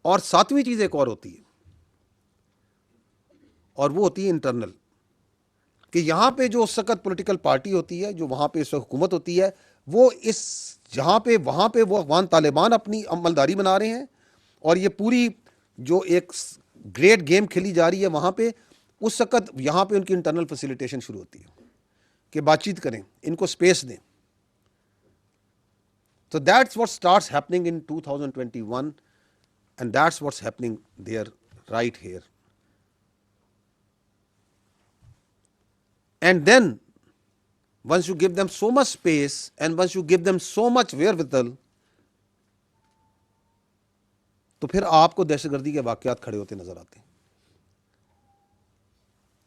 और सातवीं चीज एक और होती है, और वो होती है इंटरनल, कि यहां पे जो उस वक्त पॉलिटिकल पार्टी होती है, जो वहां पे इस वक्त हुकूमत होती है, वो इस जहां पे वहां पे वो अफगान तालिबान अपनी अमलदारी बना रहे हैं, और ये पूरी जो एक ग्रेट गेम खेली जा रही है वहां पे, उस वक्त यहां पे उनकी इंटरनल फैसिलिटेशन शुरू होती है कि बातचीत करें, इनको स्पेस दें. So that's what starts happening in 2021, and that's what's happening there right here. And then once you give them so much space and once you give them so much wherewithal, तो फिर आपको दहशतगर्दी के वाकयात खड़े होते नजर आते हैं.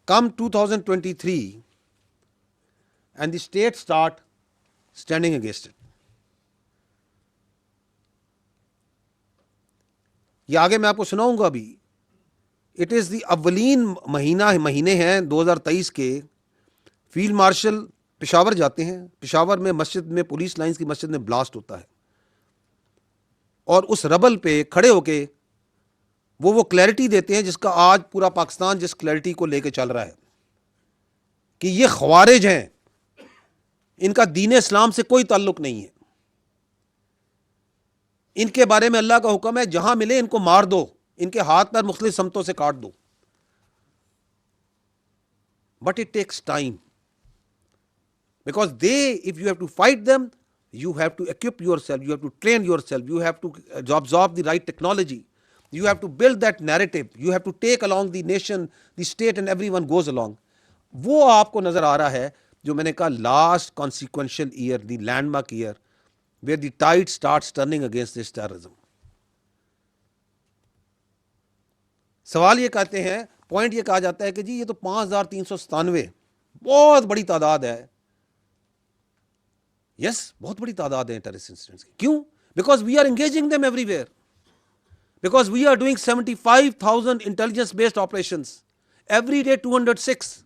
Come 2023 and the state start standing against it. ये आगे मैं आपको सुनाऊंगा अभी. इट इज द अव्वलीन महीने हैं 2023 के. फील्ड मार्शल पेशावर जाते हैं. पेशावर में मस्जिद में, पुलिस लाइंस की मस्जिद में ब्लास्ट होता है, और उस रबल पे खड़े होके वो क्लैरिटी देते हैं जिसका आज पूरा पाकिस्तान जिस क्लैरिटी को लेके चल रहा है कि ये ख्वारिज हैं, इनका दीन इस्लाम से कोई ताल्लुक नहीं है, इनके बारे में अल्लाह का हुक्म है जहां मिले इनको मार दो, इनके हाथ पैर मुख्तलिफ समतों से काट दो. But it takes time, because if you have to fight them, you have to equip yourself, you have to train yourself, you have to absorb the right technology, you have to build that narrative, you have to take along the nation, the state, and everyone goes along. वो आपको नजर आ रहा है जो मैंने कहा last consequential year, the landmark year, where the tide starts turning against this terrorism. सवाल ये कहते हैं, पॉइंट ये कहा जाता है कि जी ये तो 5397 बहुत बड़ी तादाद है. यस, बहुत बड़ी तादाद है टेररिस्ट इंसिडेंट्स की. क्यों? Because we are engaging them everywhere, because we are doing 75,000 intelligence based operations every day, 206,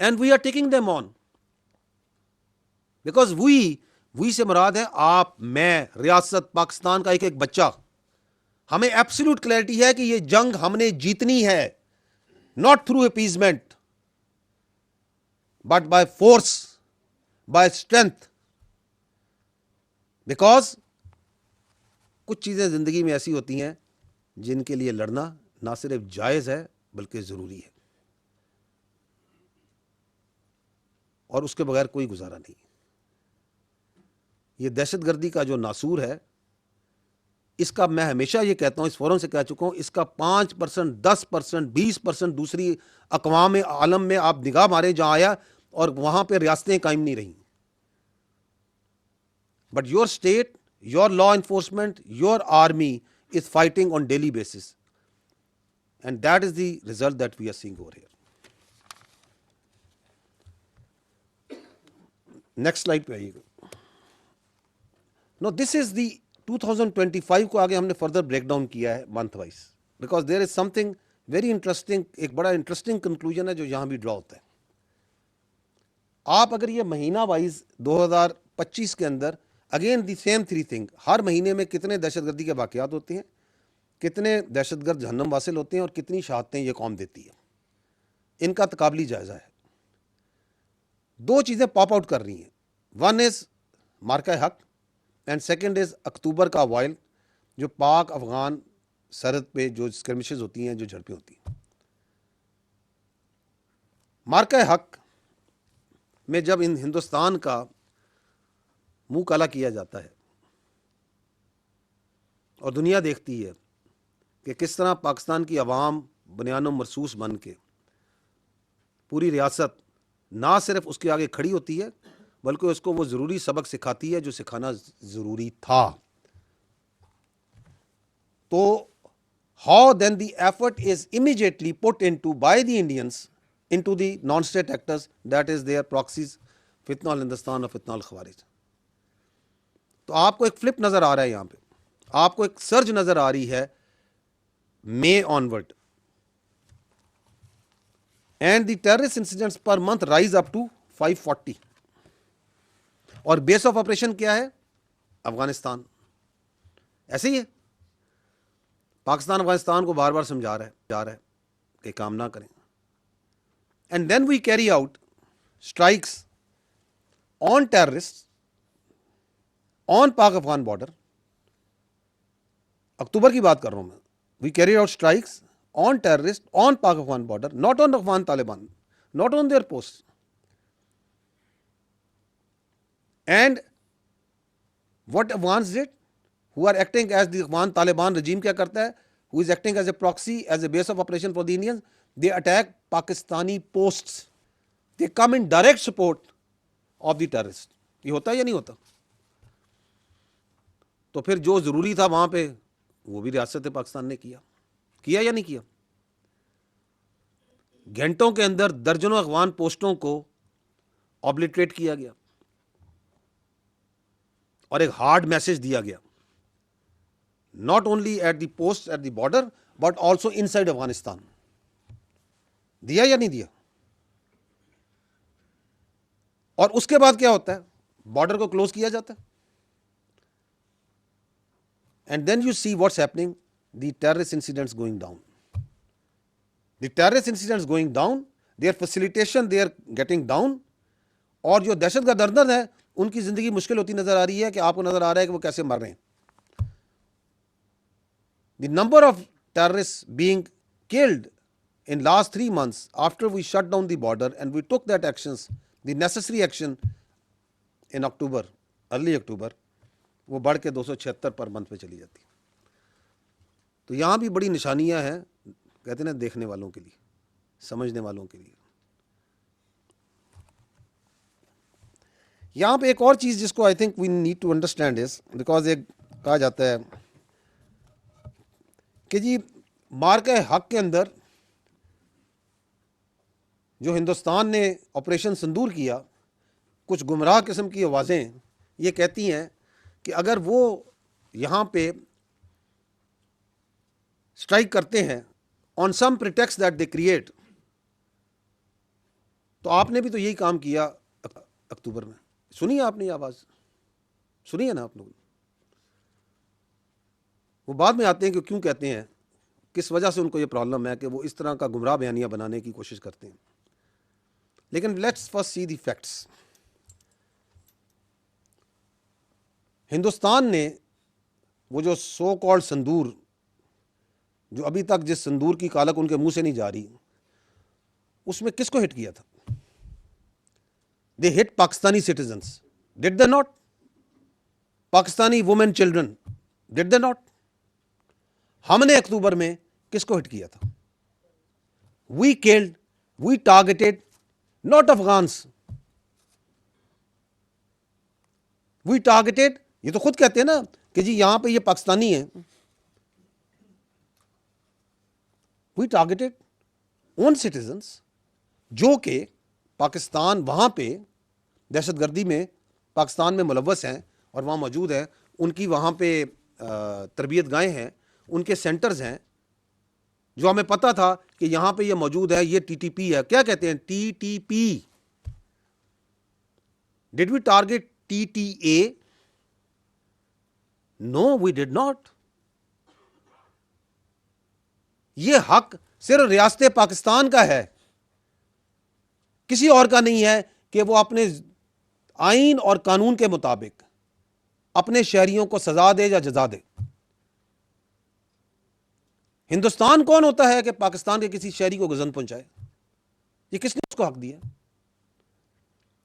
and we are taking them on. Because we से मुराद है आप, मैं, रियासत पाकिस्तान का एक एक बच्चा. हमें एब्सोल्यूट क्लैरिटी है कि ये जंग हमने जीतनी है, not through appeasement but by force, by strength. Because कुछ चीजें जिंदगी में ऐसी होती हैं जिनके लिए लड़ना ना सिर्फ जायज है बल्कि जरूरी है, और उसके बगैर कोई गुजारा नहीं. ये दहशतगर्दी का जो नासूर है, इसका मैं हमेशा ये कहता हूं, इस फोरम से कह चुका हूं, इसका 5%, 10%, 20% दूसरी अक़वाम आलम में आप निगाह मारे जहां आया, और वहां पे रियासतें कायम नहीं रही. But your state, your law enforcement, your army is fighting on daily basis, and that is the result that we are seeing over here. Next slide पे आइएगा. नो, दिस इज द 2025 को आगे हमने फर्दर ब्रेक डाउन किया है month wise, because there is something very interesting. एक बड़ा interesting conclusion है जो यहां भी ड्रॉ होता है. आप अगर ये महीना वाइज 2025 के अंदर, again the same three thing, हर महीने में कितने दहशतगर्दी के वाकयात होते हैं, कितने दहशतगर्द जहन्नम वासिल होते हैं, और कितनी शहादतें ये कौम देती है, इनका तकाबली जायजा है. दो चीजें पॉप आउट कर रही हैं. वन इज मार्का हक, एंड सेकेंड इज अक्टूबर का वाइल, जो पाक अफगान सरहद पे जो स्कर्मिशेस होती हैं, जो झड़पें होती हैं. मार्का हक में जब इन हिंदुस्तान का मुंह काला किया जाता है और दुनिया देखती है कि किस तरह पाकिस्तान की अवाम बुनियानो मरसूस बन के पूरी रियासत ना सिर्फ उसके आगे खड़ी होती है बल्कि उसको वो ज़रूरी सबक सिखाती है जो सिखाना ज़रूरी था. तो how then the effort is immediately put into by the Indians into the non state actors, that is their proxies, फितना अल हिंदुस्तान और फितना अल खवारिज. तो आपको एक फ्लिप नजर आ रहा है यहां पे, आपको एक सर्ज नजर आ रही है May onward, and the terrorist incidents per month rise up to 540. और बेस ऑफ ऑपरेशन क्या है? अफगानिस्तान. ऐसे ही है। पाकिस्तान अफगानिस्तान को बार बार समझा रहा है कि काम ना करें, and then we carry out strikes on terrorist on Pak Afghan border. अक्टूबर की बात कर रहा हूं मैं। We carry out strikes on terrorist on Pak Afghan border, not on Afghan Taliban, not on their post. And what Afghans did, who are acting as the Afghan Taliban regime क्या करता है, who is acting as a proxy, as a base of operation for the Indians, they attack Pakistani posts, they come in direct support of the terrorist। ये होता है या नहीं होता? तो फिर जो जरूरी था वहां पे वो भी रियासत पाकिस्तान ने किया या नहीं किया? घंटों के अंदर दर्जनों अफगान पोस्टों को ऑब्लिटरेट किया गया और एक हार्ड मैसेज दिया गया, not only at the post at the border but also inside Afghanistan. दिया या नहीं दिया? और उसके बाद क्या होता है? बॉर्डर को क्लोज किया जाता है, and then you see what's happening, the terrorist incidents going down, the terrorist incidents going down, their facilitation they are getting down. और जो दहशत का दर्द है उनकी जिंदगी मुश्किल होती नजर आ रही है कि आपको नजर आ रहा है कि वो कैसे मर रहे हैं। The number of terrorist being killed in last 3 months after we shut down the border and we took that actions, the necessary action in October, early October, वो बढ़ के 276 पर मंथ पे चली जाती। तो यहां भी बड़ी निशानियां हैं, कहते हैं ना, देखने वालों के लिए, समझने वालों के लिए। यहां पे एक और चीज जिसको I think we need to understand is, because एक कहा जाता है कि जी मार्का हक के अंदर जो हिंदुस्तान ने ऑपरेशन सिंदूर किया, कुछ गुमराह किस्म की आवाज़ें ये कहती हैं कि अगर वो यहाँ पे स्ट्राइक करते हैं on some pretext that they create, तो आपने भी तो यही काम किया अक्टूबर में। सुनिए आपने ये आवाज़ सुनी है ना आप लोग? वो बाद में आते हैं कि क्यों कहते हैं, किस वजह से उनको ये प्रॉब्लम है कि वो इस तरह का गुमराह बयानिया बनाने की कोशिश करते हैं। लेकिन let's first see the facts. Hindustan ने वो जो सो कॉल्ड संदूर, जो अभी तक जिस संदूर की कालक उनके मुंह से नहीं जा रही, उसमें किसको हिट किया था? They hit Pakistani citizens, did they not? Pakistani women, children, did they not? हमने अक्टूबर में किसको हिट किया था? We killed, we targeted not Afghans, we targeted, ये तो खुद कहते हैं ना कि जी यहां पे ये पाकिस्तानी है, वी टारगेटेड ओन सिटीजन्स जो कि पाकिस्तान वहां पे दहशतगर्दी में पाकिस्तान में मुलव्वस हैं और वहां मौजूद हैं, उनकी वहां पे तरबियत गाहें हैं, उनके सेंटर्स हैं, जो हमें पता था कि यहां पे ये मौजूद है, ये टीटीपी है। क्या कहते हैं? TTP. Did we target TTA? No, we did not. ये हक सिर्फ रियासत पाकिस्तान का है, किसी और का नहीं है कि वो अपने आईन और कानून के मुताबिक अपने शहरियों को सजा दे या जजा दे। हिंदुस्तान कौन होता है कि पाकिस्तान के किसी शहरी को गजन पहुंचाए? ये किसने उसको हक दिया?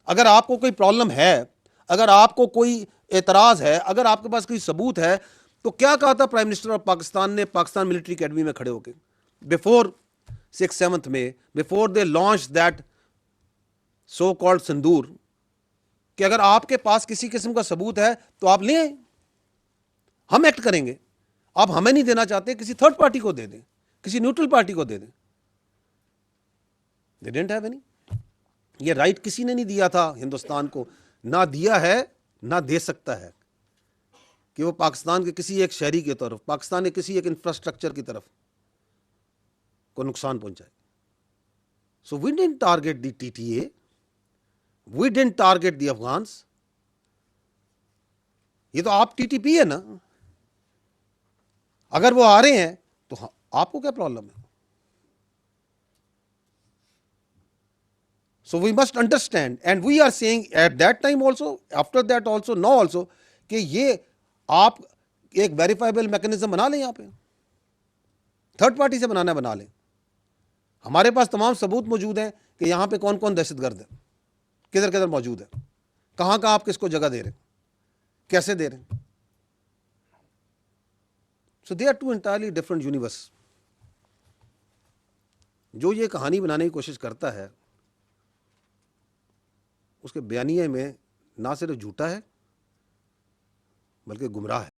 अगर आपको कोई प्रॉब्लम है, अगर आपको कोई एतराज है, अगर आपके पास कोई सबूत है, तो क्या कहा था प्राइम मिनिस्टर ऑफ पाकिस्तान ने पाकिस्तान मिलिट्री अकेडमी में खड़े होकर बिफोर 6-7 में, before they launch that so called Sindoor, कि अगर आपके पास किसी किस्म का सबूत है तो आप ले आए, हम एक्ट करेंगे। आप हमें नहीं देना चाहते, किसी थर्ड पार्टी को दे दें, किसी न्यूट्रल पार्टी को दे दें। They didn't have any. ये राइट किसी ने नहीं दिया था हिंदुस्तान को, ना दिया है ना दे सकता है कि वो पाकिस्तान के किसी एक शहरी की तरफ, पाकिस्तान के किसी एक इंफ्रास्ट्रक्चर की तरफ को नुकसान पहुंचाए। So we didn't target the TTA, we didn't target the Afghans. ये तो आप टीटीपी है ना, अगर वो आ रहे हैं तो आपको क्या प्रॉब्लम है? So we must understand, and we are saying at that time also, after that also, now also, कि ये आप एक वेरीफाइबल मैकेनिज्म बना लें, यहाँ पे थर्ड पार्टी से बनाना बना लें। हमारे पास तमाम सबूत मौजूद हैं कि यहाँ पे कौन कौन दहशतगर्द है, किधर किधर मौजूद है, कहाँ कहाँ आप किसको जगह दे रहे हैं, कैसे दे रहे हैं। So they are two entirely different universe. जो ये कहानी बनाने की कोशिश करता है उसके बयानिए में ना सिर्फ झूठा है बल्कि गुमराह है।